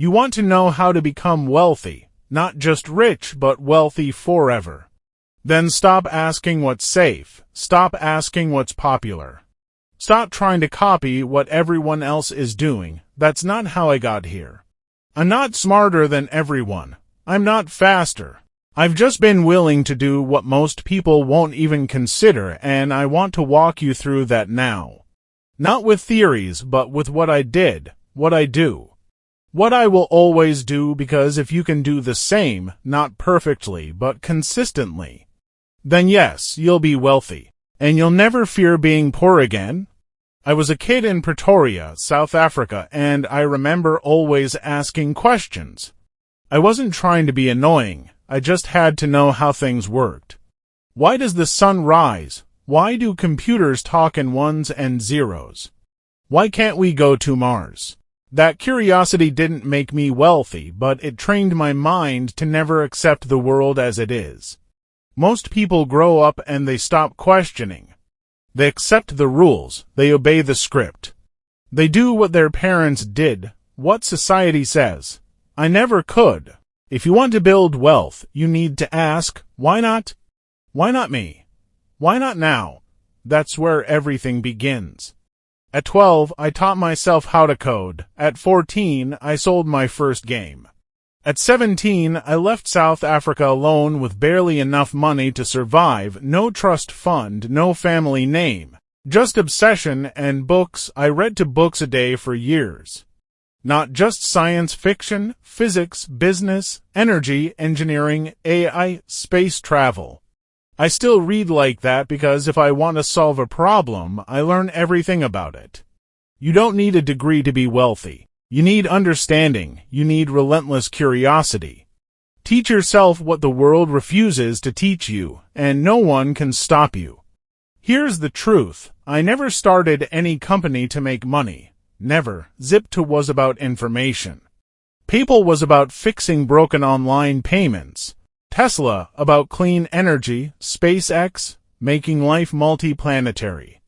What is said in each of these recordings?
You want to know how to become wealthy, not just rich, but wealthy forever. Then stop asking what's safe. Stop asking what's popular. Stop trying to copy what everyone else is doing. That's not how I got here. I'm not smarter than everyone. I'm not faster. I've just been willing to do what most people won't even consider, and I want to walk you through that now. Not with theories, but with what I did, what I do. What I will always do, because if you can do the same, not perfectly, but consistently, then yes, you'll be wealthy, and you'll never fear being poor again. I was a kid in Pretoria, South Africa, and I remember always asking questions. I wasn't trying to be annoying. I just had to know how things worked. Why does the sun rise? Why do computers talk in ones and zeros? Why can't we go to Mars? That curiosity didn't make me wealthy, but it trained my mind to never accept the world as it is. Most people grow up and they stop questioning. They accept the rules. They obey the script. They do what their parents did, what society says. I never could. If you want to build wealth, you need to ask, why not? Why not me? Why not now? That's where everything begins. At 12, I taught myself how to code. At 14, I sold my first game. At 17, I left South Africa alone with barely enough money to survive, no trust fund, no family name, just obsession and books. I read 2 books a day for years. Not just science fiction, physics, business, energy, engineering, AI, space travel. I still read like that because if I want to solve a problem, I learn everything about it. You don't need a degree to be wealthy. You need understanding. You need relentless curiosity. Teach yourself what the world refuses to teach you, and no one can stop you. Here's the truth. I never started any company to make money. Never. Zip2 was about information. PayPal was about fixing broken online payments. Tesla about clean energy. SpaceX making life multiplanetary.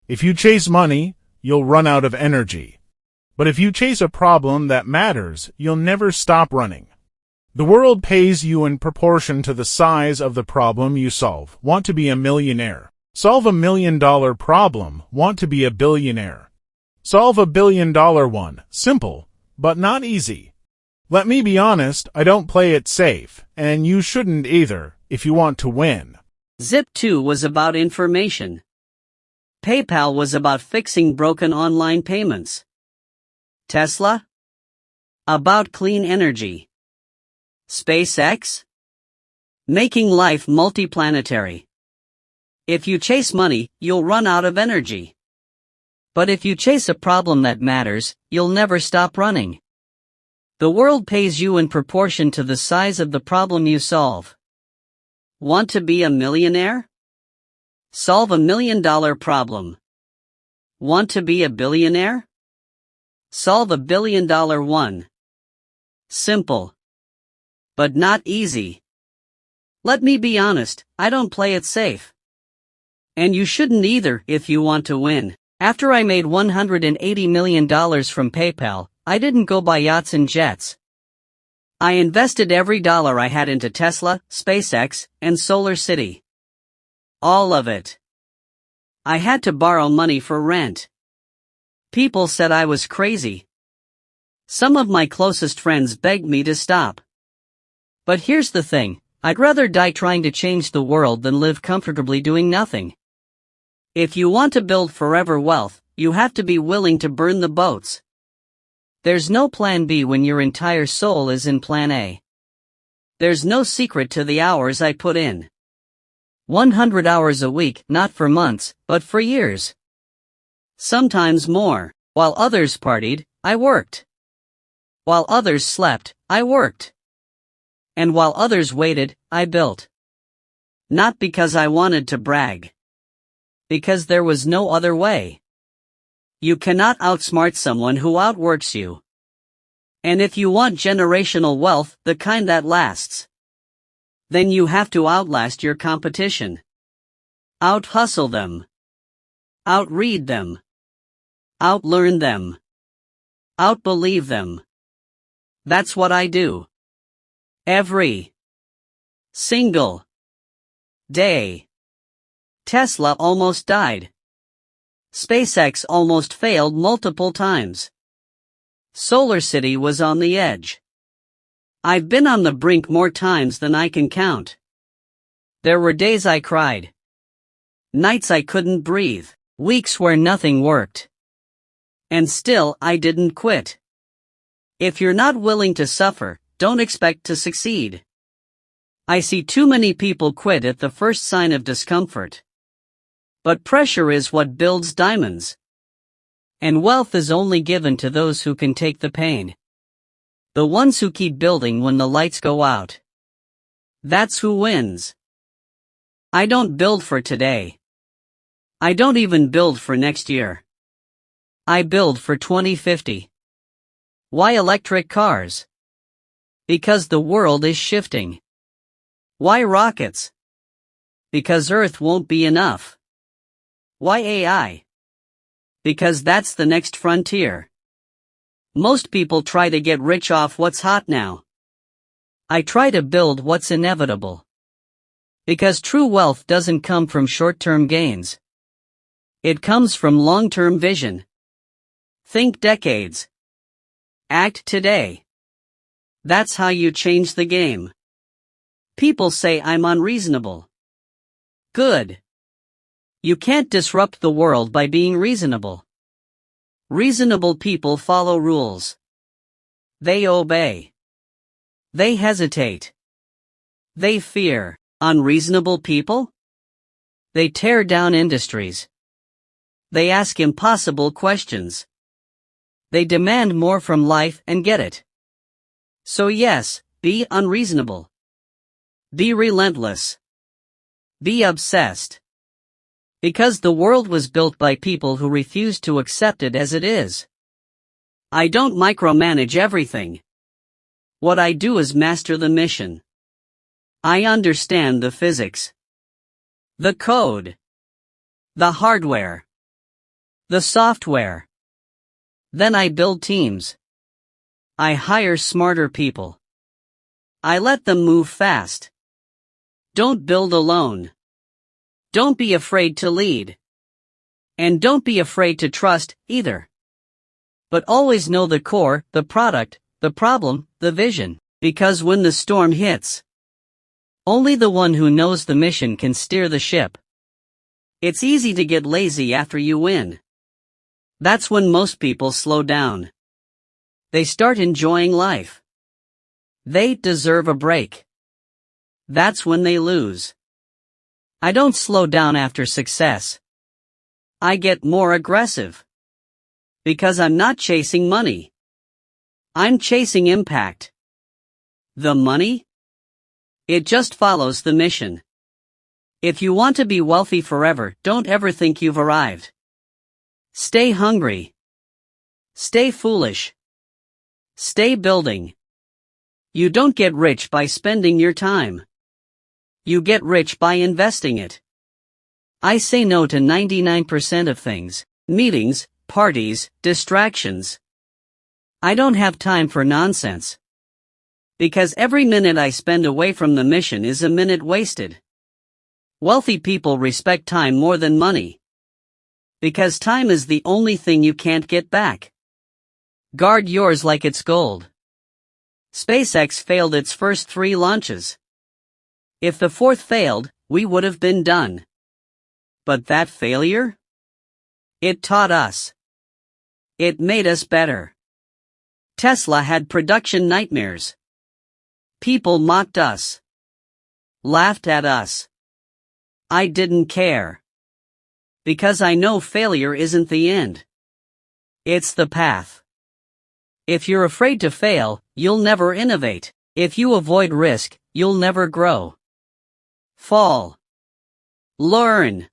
If you chase money, you'll run out of energy. But if you chase a problem that matters, you'll never stop running. The world pays you in proportion to the size of the problem you solve. Want to be a millionaire? Solve $1 million problem. Want to be a billionaire? Solve $1 billion one. Simple, but not easy. Let me be honest, I don't play it safe, and you shouldn't either, if you want to win. Zip2 was about information. PayPal was about fixing broken online payments. Tesla? About clean energy. SpaceX? Making life multiplanetary. If you chase money, you'll run out of energy. But if you chase a problem that matters, you'll never stop running. The world pays you in proportion to the size of the problem you solve. Want to be a millionaire? Solve $1 million problem. Want to be a billionaire? Solve $1 billion one. Simple. But not easy. Let me be honest, I don't play it safe. And you shouldn't either if you want to win. After I made $180 million from PayPal, I didn't go buy yachts and jets. I invested every dollar I had into Tesla, SpaceX, and SolarCity. All of it. I had to borrow money for rent. People said I was crazy. Some of my closest friends begged me to stop. But here's the thing, I'd rather die trying to change the world than live comfortably doing nothing. If you want to build forever wealth, you have to be willing to burn the boats. There's no plan B when your entire soul is in plan A. There's no secret to the hours I put in. 100 hours a week, not for months, but for years. Sometimes more. While others partied, I worked. While others slept, I worked. And while others waited, I built. Not because I wanted to brag. Because there was no other way. You cannot outsmart someone who outworks you. And if you want generational wealth, the kind that lasts, then you have to outlast your competition. Out-hustle them. Out-read them. Out-learn them. Out-believe them. That's what I do. Every single day. Tesla almost died. SpaceX almost failed multiple times. SolarCity was on the edge. I've been on the brink more times than I can count. There were days I cried. Nights I couldn't breathe. Weeks where nothing worked. And still I didn't quit. If you're not willing to suffer, don't expect to succeed. I see too many people quit at the first sign of discomfort. But pressure is what builds diamonds. And wealth is only given to those who can take the pain. The ones who keep building when the lights go out. That's who wins. I don't build for today. I don't even build for next year. I build for 2050. Why electric cars? Because the world is shifting. Why rockets? Because Earth won't be enough. Why AI? Because that's the next frontier. Most people try to get rich off what's hot now. I try to build what's inevitable. Because true wealth doesn't come from short-term gains. It comes from long-term vision. Think decades. Act today. That's how you change the game. People say I'm unreasonable. Good. You can't disrupt the world by being reasonable. Reasonable people follow rules. They obey. They hesitate. They fear. Unreasonable people? They tear down industries. They ask impossible questions. They demand more from life and get it. So yes, be unreasonable. Be relentless. Be obsessed. Because the world was built by people who refuse to accept it as it is. I don't micromanage everything. What I do is master the mission. I understand the physics. The code. The hardware. The software. Then I build teams. I hire smarter people. I let them move fast. Don't build alone. Don't be afraid to lead. And don't be afraid to trust, either. But always know the core, the product, the problem, the vision. Because when the storm hits, only the one who knows the mission can steer the ship. It's easy to get lazy after you win. That's when most people slow down. They start enjoying life. They deserve a break. That's when they lose. I don't slow down after success. I get more aggressive. Because I'm not chasing money. I'm chasing impact. The money? It just follows the mission. If you want to be wealthy forever, don't ever think you've arrived. Stay hungry. Stay foolish. Stay building. You don't get rich by spending your time. You get rich by investing it. I say no to 99% of things, meetings, parties, distractions. I don't have time for nonsense. Because every minute I spend away from the mission is a minute wasted. Wealthy people respect time more than money. Because time is the only thing you can't get back. Guard yours like it's gold. SpaceX failed its first 3 launches. If the 4th failed, we would have been done. But that failure? It taught us. It made us better. Tesla had production nightmares. People mocked us. Laughed at us. I didn't care. Because I know failure isn't the end. It's the path. If you're afraid to fail, you'll never innovate. If you avoid risk, you'll never grow. Fall. Learn.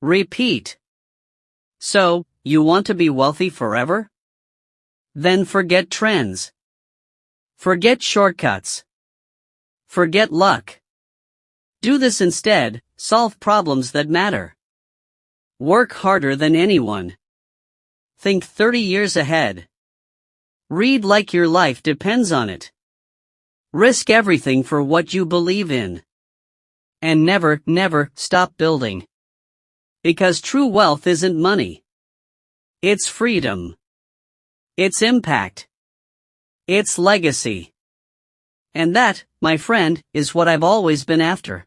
Repeat. So, you want to be wealthy forever? Then forget trends. Forget shortcuts. Forget luck. Do this instead, solve problems that matter. Work harder than anyone. Think 30 years ahead. Read like your life depends on it. Risk everything for what you believe in. And never, never stop building. Because true wealth isn't money. It's freedom. It's impact. It's legacy. And that, my friend, is what I've always been after.